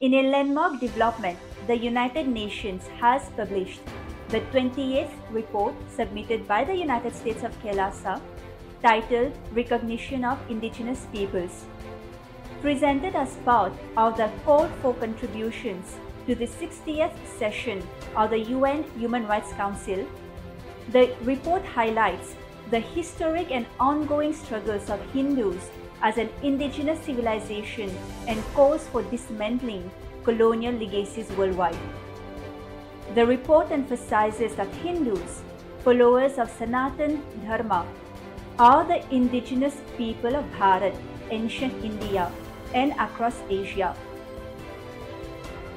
In a landmark development, the United Nations has published the 28th report submitted by the United States of Kailasa titled Recognition of Indigenous Peoples. Presented as part of the Call for Contributions to the 60th session of the UN Human Rights Council, the report highlights the historic and ongoing struggles of Hindus as an indigenous civilization and calls for dismantling colonial legacies worldwide. The report emphasizes that Hindus, followers of Sanatan Dharma, are the indigenous people of Bharat, ancient India, and across Asia.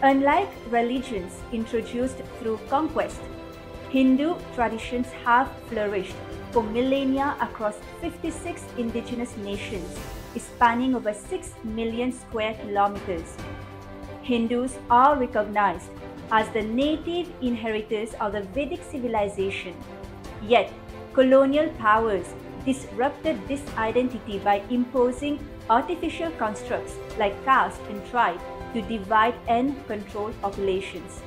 Unlike religions introduced through conquest, Hindu traditions have flourished for millennia across 56 indigenous nations, spanning over 6 million square kilometers. Hindus are recognized as the native inheritors of the Vedic civilization. Yet, colonial powers disrupted this identity by imposing artificial constructs like caste and tribe to divide and control populations.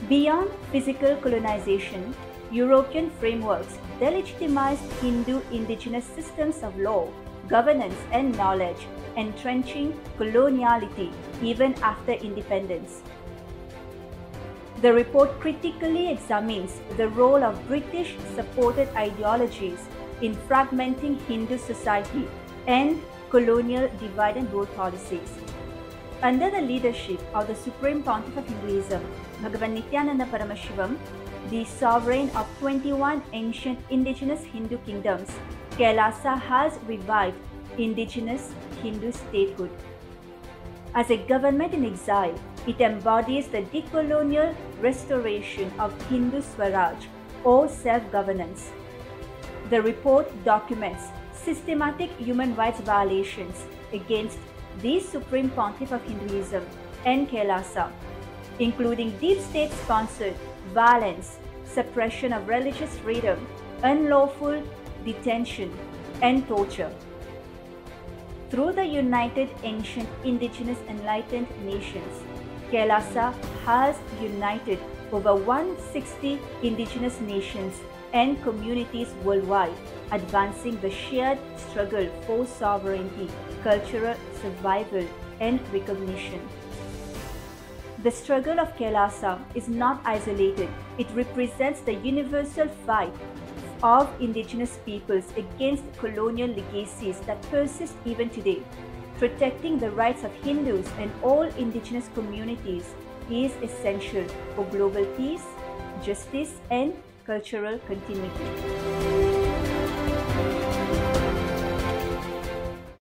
Beyond physical colonization, European frameworks delegitimized Hindu indigenous systems of law, governance, and knowledge, entrenching coloniality even after independence. The report critically examines the role of British-supported ideologies in fragmenting Hindu society and colonial divide and rule policies. Under the leadership of the Supreme Pontiff of Hinduism, Bhagavan Nityananda Paramashivam, the sovereign of 21 ancient indigenous Hindu kingdoms, Kailasa has revived indigenous Hindu statehood. As a government in exile, it embodies the decolonial restoration of Hindu Swaraj or self-governance. The report documents systematic human rights violations against the Supreme Pontiff of Hinduism and Kailasa, including deep state-sponsored violence, suppression of religious freedom, unlawful detention, and torture. Through the United Ancient Indigenous Enlightened Nations, Kailasa has united over 160 indigenous nations and communities worldwide, advancing the shared struggle for sovereignty, cultural survival, and recognition. The struggle of Kailasa is not isolated. It represents the universal fight of indigenous peoples against colonial legacies that persist even today. Protecting the rights of Hindus and all indigenous communities is essential for global peace, justice, and cultural continuity.